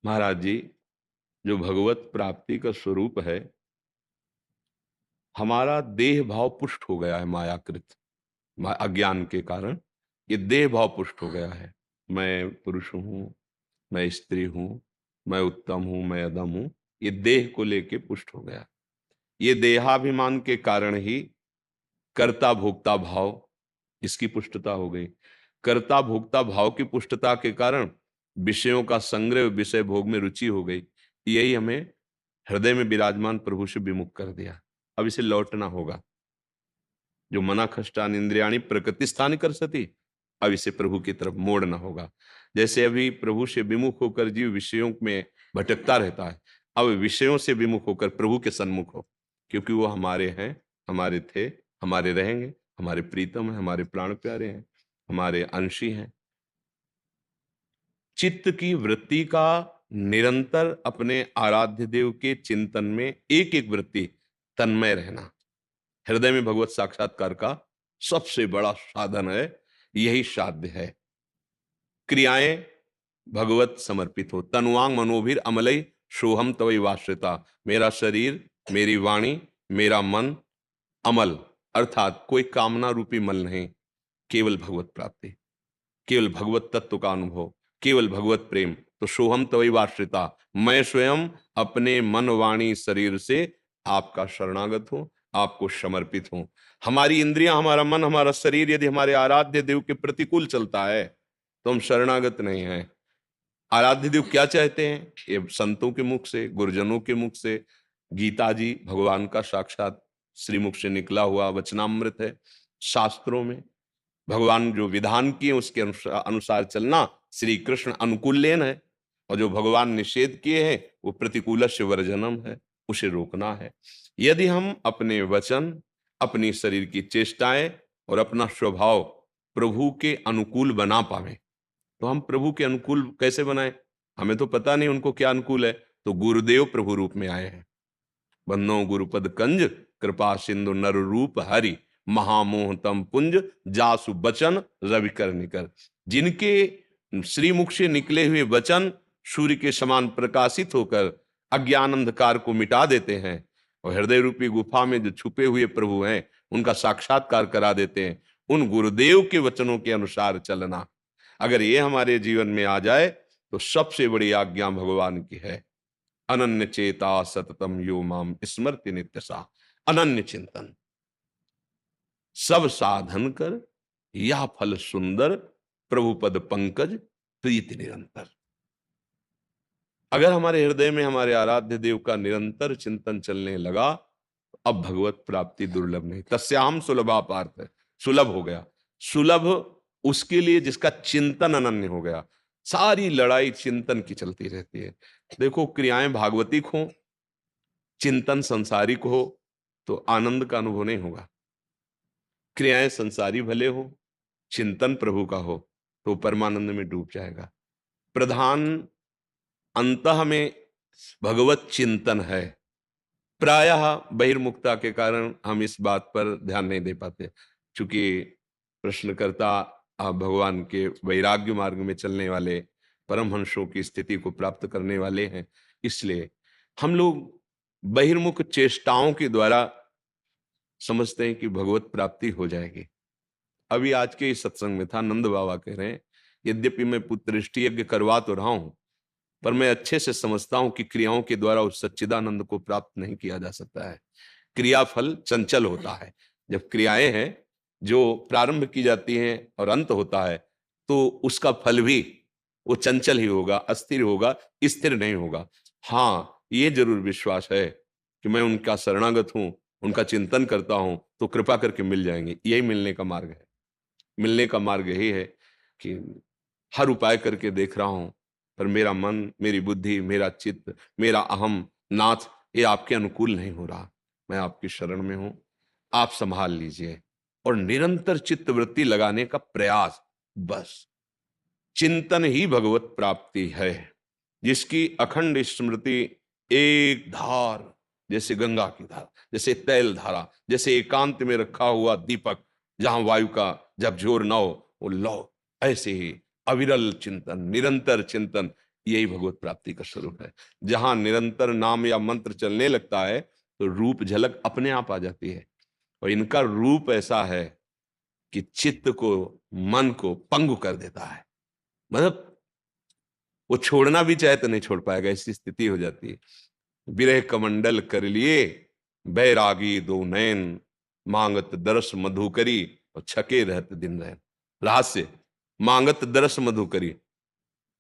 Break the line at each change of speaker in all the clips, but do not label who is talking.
महाराज जी, जो भगवत प्राप्ति का स्वरूप है, हमारा देह भाव पुष्ट हो गया है मायाकृत, अज्ञान के कारण ये देह भाव पुष्ट हो गया है। मैं पुरुष हूँ, मैं स्त्री हूँ, मैं उत्तम हूँ, मैं अधम हूँ, ये देह को लेके पुष्ट हो गया। ये देहाभिमान के कारण ही कर्ता भोक्ता भाव, इसकी पुष्टता हो गई। कर्ता भोक्ता भाव की पुष्टता के कारण विषयों का संग्रह, विषय भोग में रुचि हो गई। यही हमें हृदय में विराजमान प्रभु से विमुख कर दिया। अब इसे लौटना होगा। जो मना खष्टान इंद्रियाणी प्रकृति स्थान कर सती, अब इसे प्रभु की तरफ मोड़ना होगा। जैसे अभी प्रभु से विमुख होकर जीव विषयों में भटकता रहता है, अब विषयों से विमुख होकर प्रभु के सन्मुख हो, क्योंकि वो हमारे हैं, हमारे थे, हमारे रहेंगे, हमारे प्रीतम है, हमारे प्राण प्यारे हैं, हमारे अंशी हैं। चित्त की वृत्ति का निरंतर अपने आराध्य देव के चिंतन में एक एक वृत्ति तन्मय रहना हृदय में भगवत साक्षात्कार का सबसे बड़ा साधन है। यही साध्य है। क्रियाएं भगवत समर्पित हो। तनुवांग मनोभिर अमलई सोहम तवई वाश्रिता। मेरा शरीर, मेरी वाणी, मेरा मन अमल, अर्थात कोई कामना रूपी मल नहीं, केवल भगवत प्राप्ति, केवल भगवत तत्व का अनुभव, केवल भगवत प्रेम। तो सोहम तवई वाश्रिता, मैं स्वयं अपने मन वाणी शरीर से आपका शरणागत हूं, आपको समर्पित हूं। हमारी इंद्रियां, हमारा मन, हमारा शरीर यदि हमारे आराध्य देव के प्रतिकूल चलता है तो हम शरणागत नहीं हैं। आराध्य देव क्या चाहते हैं? ये संतों के मुख से, गुरुजनों के मुख से, गीता जी भगवान का साक्षात श्रीमुख से निकला हुआ वचनामृत है। शास्त्रों में भगवान जो विधान किए उसके अनुसार चलना श्री कृष्ण अनुकूल्यन है, और जो भगवान निषेध किए हैं वो प्रतिकूलस्य वर्जनम है, उसे रोकना है। यदि हम अपने वचन, अपनी शरीर की चेष्टाएं और अपना स्वभाव प्रभु के अनुकूल बना पावे, तो हम प्रभु के अनुकूल कैसे बनाएं? हमें तो पता नहीं उनको क्या अनुकूल है। तो गुरुदेव प्रभु रूप में आए हैं। बन्नो गुरुपद कंज, कृपा सिंधु नर रूप हरि, महामोह तम पुंज, जासु बचन रवि कर निकर। जिनके श्रीमुख से निकले हुए वचन सूर्य के समान प्रकाशित होकर अज्ञान अंधकार को मिटा देते हैं, और हृदय रूपी गुफा में जो छुपे हुए प्रभु हैं उनका साक्षात्कार करा देते हैं। उन गुरुदेव के वचनों के अनुसार चलना, अगर ये हमारे जीवन में आ जाए तो सबसे बड़ी आज्ञा भगवान की है। अनन्य चेता सततम यो माम स्मृति नित्य सा। अनन्य चिंतन, सब साधन कर यह फल सुंदर, प्रभु पद पंकज प्रीति निरंतर। अगर हमारे हृदय में हमारे आराध्य देव का निरंतर चिंतन चलने लगा, अब भगवत प्राप्ति दुर्लभ नहीं, तस्याम सुलभा पार्थ, सुलभ हो गया। सुलभ उसके लिए जिसका चिंतन अनन्य हो गया। सारी लड़ाई चिंतन की चलती रहती है। देखो, क्रियाएं भागवतिक हो, चिंतन संसारिक हो, तो आनंद का अनुभव नहीं होगा। क्रियाएं संसारी भले हो, चिंतन प्रभु का हो, तो परमानंद में डूब जाएगा। प्रधान अंतः में भगवत चिंतन है। प्रायः बहिर्मुखता के कारण हम इस बात पर ध्यान नहीं दे पाते, क्योंकि प्रश्नकर्ता भगवान के वैराग्य मार्ग में चलने वाले परमहंसों की स्थिति को प्राप्त करने वाले हैं। इसलिए हम लोग बहिर्मुख चेष्टाओं के द्वारा समझते हैं कि भगवत प्राप्ति हो जाएगी। अभी आज के इस सत्संग में था, नंद बाबा कह रहे हैं, यद्यपि मैं पुत्रेष्टि यज्ञ करवा तो रहा हूं, पर मैं अच्छे से समझता हूं कि क्रियाओं के द्वारा उस सच्चिदानंद को प्राप्त नहीं किया जा सकता है। क्रियाफल चंचल होता है। जब क्रियाएं हैं जो प्रारंभ की जाती हैं और अंत होता है, तो उसका फल भी वो चंचल ही होगा, अस्थिर होगा, स्थिर नहीं होगा। हाँ, ये जरूर विश्वास है कि मैं उनका शरणागत हूं, उनका चिंतन करता हूं, तो कृपा करके मिल जाएंगे। यही मिलने का मार्ग है। मिलने का मार्ग यही है कि हर उपाय करके देख रहा हूं, पर मेरा मन, मेरी बुद्धि, मेरा चित्त, मेरा अहम, नाथ, ये आपके अनुकूल नहीं हो रहा। मैं आपकी शरण में हूं, आप संभाल लीजिए। और निरंतर चित्त वृत्ति लगाने का प्रयास, बस चिंतन ही भगवत प्राप्ति है। जिसकी अखंड स्मृति एक धार, जैसे गंगा की धारा, जैसे तैल धारा, जैसे एकांत में रखा हुआ दीपक जहां वायु का झकझोर न हो, वो लो, ऐसे ही अविरल चिंतन, निरंतर चिंतन, यही भगवत प्राप्ति का स्वरूप है। जहां निरंतर नाम या मंत्र चलने लगता है तो रूप झलक अपने आप आ जाती है। और इनका रूप ऐसा है कि चित्त को, मन को पंगु कर देता है। मतलब वो छोड़ना भी चाहे तो नहीं छोड़ पाएगा, ऐसी स्थिति हो जाती है। विरह कमंडल कर लिए बैरागी दो नैन, मांगत दरस मधुकरी और छके रहते दिन रैन। रहस्य, मांगत दरस मधुकरी,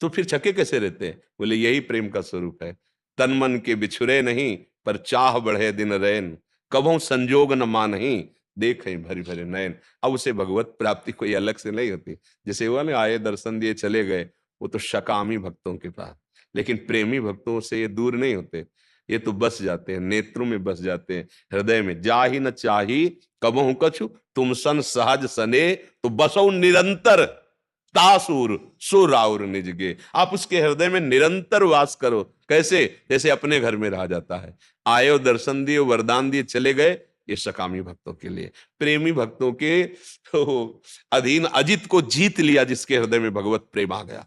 तो फिर छके कैसे रहते हैं? बोले यही प्रेम का स्वरूप है। तन मन के बिछुरे नहीं, पर चाह बढ़े दिन रैन, कबहू संजोग न मानही, देखें भरी भरे नयन। अब उसे भगवत प्राप्ति कोई अलग से नहीं होती। जैसे हुआ ना, आए दर्शन दिए चले गए, वो तो शकामी भक्तों के पास। लेकिन प्रेमी भक्तों से ये दूर नहीं होते, ये तो बस जाते हैं, नेत्रों में बस जाते हैं, हृदय में। जाहि न चाही कबहू कछु, तुम सन सहज सने, तो बसो निरंतर तासुर सुराउर निजगे। आप उसके हृदय में निरंतर वास करो। कैसे? जैसे अपने घर में रहा जाता है। आयो, दर्शन दिए, वरदान दिए, चले गए, ये सकामी भक्तों के लिए। प्रेमी भक्तों के तो अधीन अजित को जीत लिया, जिसके हृदय में भगवत प्रेम आ गया।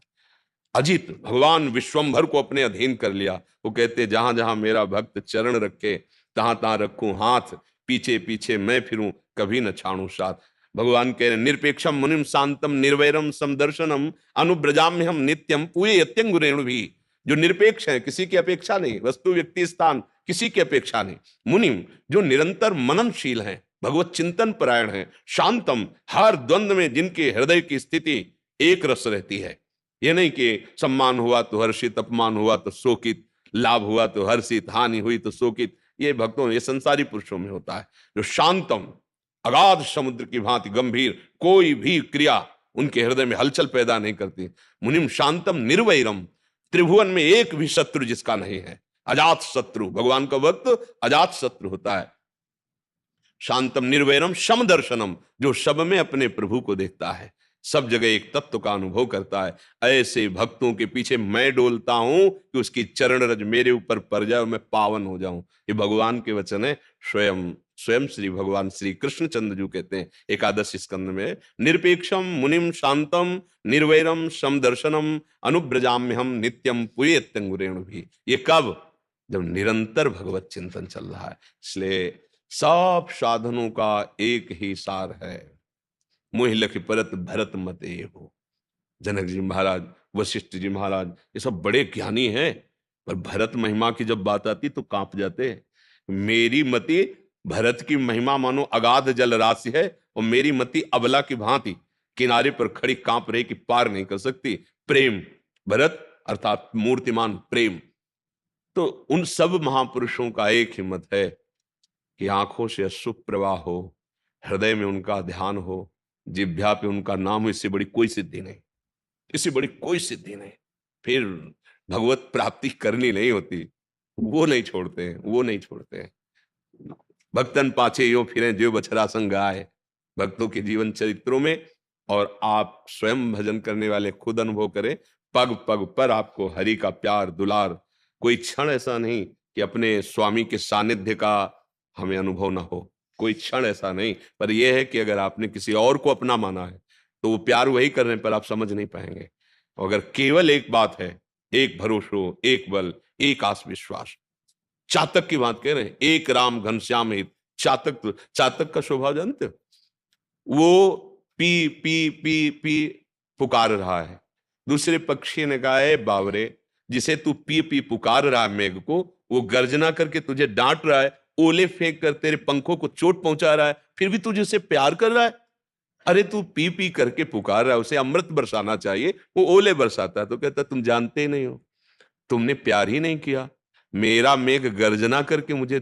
अजित भगवान विश्वंभर को अपने अधीन कर लिया। वो कहते जहां जहां मेरा भक्त चरण रखे, तहां तहां रखूं हाथ, पीछे पीछे मैं फिरूं, कभी न छाड़ू साथ। भगवान कह रहे निरपेक्षम मुनिम शांतम निर्वैरम समदर्शनम अनुब्रजाम्यहम नित्यम पूये यत्यंगुरेणु भी। जो निरपेक्ष है, किसी की अपेक्षा नहीं, वस्तु व्यक्ति स्थान किसी की अपेक्षा नहीं। मुनिम, जो निरंतर मननशील हैं, भगवत चिंतन परायण है। शांतम, हर द्वंद्व में जिनके हृदय की स्थिति एक रस रहती है। ये नहीं कि सम्मान हुआ तो हर्षित, अपमान हुआ तो शोकित, लाभ हुआ तो हर्षित, हानि हुई तो शोकित। ये भक्तों, ये संसारी पुरुषों में होता है। जो शांतम, अगाध समुद्र की भांति गंभीर, कोई भी क्रिया उनके हृदय में हलचल पैदा नहीं करती। मुनिम शांतम निर्वैरम, त्रिभुवन में एक भी शत्रु जिसका नहीं है। अजात शत्रु, भगवान का भक्त अजात शत्रु होता है। शांतम निर्वैरम समदर्शनम, जो सब में अपने प्रभु को देखता है, सब जगह एक तत्व का अनुभव करता है। ऐसे भक्तों के पीछे मैं डोलता हूं कि उसकी चरण रज मेरे ऊपर पड़ जाए और मैं पावन हो जाऊं। ये भगवान के वचन है। स्वयं स्वयं श्री भगवान श्री कृष्णचंद्र जी कहते हैं एकादश स्कंद में, निरपेक्षम मुनिम शांतम निर्वैरम समदर्शनम अनुब्रजाम्यहम नित्यम पुयेत्यंगुरेणु भी। ये कब? जब निरंतर भगवत चिंतन चल रहा है। इसलिए सब साधनों का एक ही सार है, मोहि लख परत भरत मत हो। जनक जी महाराज, वशिष्ठ जी महाराज, ये सब बड़े ज्ञानी हैं, पर भरत महिमा की जब बात आती तो कांप जाते हैं। मेरी मति भरत की महिमा मानो अगाध जल राशि है, और मेरी मति अबला की भांति किनारे पर खड़ी कांप रही कि पार नहीं कर सकती। प्रेम, भरत अर्थात मूर्तिमान प्रेम। तो उन सब महापुरुषों का एक ही मत है कि आंखों से अश्रु प्रवाह हो, हृदय में उनका ध्यान हो, जिह्वा पे उनका नाम हो, इससे बड़ी कोई सिद्धि नहीं, इससे बड़ी कोई सिद्धि नहीं। फिर भगवत प्राप्ति करनी नहीं होती। वो नहीं छोड़ते हैं, वो नहीं छोड़ते हैं। भक्तन पाछे यो फिरें जो बछड़ा संग आए, भक्तों के जीवन चरित्रों में। और आप स्वयं भजन करने वाले खुद अनुभव करें, पग पग पर आपको हरि का प्यार दुलार। कोई क्षण ऐसा नहीं कि अपने स्वामी के सानिध्य का हमें अनुभव ना हो, कोई क्षण ऐसा नहीं। पर यह है कि अगर आपने किसी और को अपना माना है तो वो प्यार वही कर रहे हैं, पर आप समझ नहीं पाएंगे। अगर केवल एक बात है, एक भरोसो, एक बल, एक आस विश्वास। चातक की बात कह रहे हैं, एक राम घनश्याम हित। चातक, चातक का स्वभाव जानते हो? वो पी पी पी पी पुकार रहा है। दूसरे पक्षी ने कहा है बावरे, जिसे तू पी पी पुकार रहा है मेघ को, वो गर्जना करके तुझे डांट रहा है, ओले फेंक कर तेरे पंखों को चोट पहुंचा रहा है, फिर भी तुझे उसे प्यार कर रहा है। अरे तू पी पी करके पुकार रहा है, उसे अमृत बरसाना चाहिए, वो ओले बरसाता है। तो कहता तुम जानते ही नहीं हो, तुमने प्यार ही नहीं किया। मेरा मेघ गर्जना करके मुझे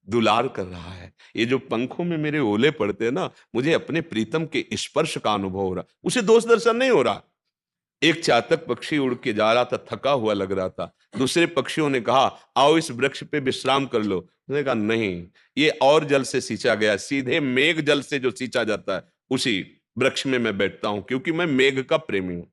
दुलार कर रहा है। ये जो पंखों में मेरे ओले पड़ते हैं ना, मुझे अपने प्रीतम के स्पर्श का अनुभव हो रहा, उसे दोष दर्शन नहीं हो रहा। एक चातक पक्षी उड़ के जा रहा था, थका हुआ लग रहा था। दूसरे पक्षियों ने कहा आओ इस वृक्ष पे विश्राम कर लो। उसने कहा नहीं, ये और जल से सींचा गया, सीधे मेघ जल से जो सींचा जाता है उसी वृक्ष में मैं बैठता हूं, क्योंकि मैं मेघ का प्रेमी हूं।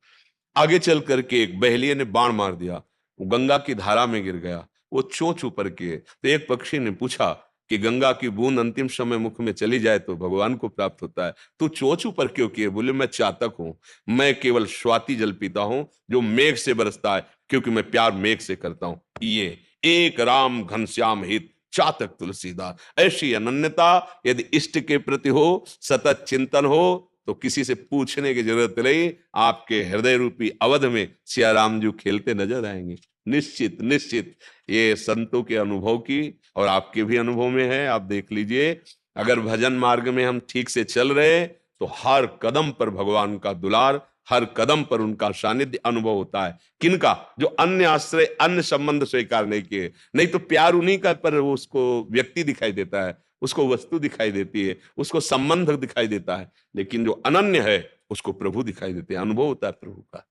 आगे चल करके एक बहेलिये ने बाण मार दिया, वो गंगा की धारा में गिर गया। वो चोंच ऊपर किए तो एक पक्षी ने पूछा कि गंगा की बूंद अंतिम समय मुख में चली जाए तो भगवान को प्राप्त होता है। तू चोंच ऊपर क्यों किए? बोले मैं चातक हूं, मैं केवल स्वाति जल पीता हूं जो मेघ से बरसता है, क्योंकि मैं प्यार मेघ से करता हूं। ये एक राम घनश्याम हित चातक तुलसीदास, ऐसी अनन्यता यदि इष्ट के प्रति हो, सतत चिंतन हो, तो किसी से पूछने की जरूरत नहीं, आपके हृदय रूपी अवध में सिया राम जी खेलते नजर आएंगे। निश्चित निश्चित ये संतों के अनुभव की और आपके भी अनुभव में है। आप देख लीजिए, अगर भजन मार्ग में हम ठीक से चल रहे तो हर कदम पर भगवान का दुलार, हर कदम पर उनका सानिध्य अनुभव होता है। किनका? जो अन्य आश्रय, अन्य संबंध स्वीकार नहीं किए। नहीं तो प्यार उन्हीं का पर उसको व्यक्ति दिखाई देता है, उसको वस्तु दिखाई देती है, उसको संबंध दिखाई देता है, लेकिन जो अनन्य है उसको प्रभु दिखाई देते हैं, अनुभव होता है प्रभु का।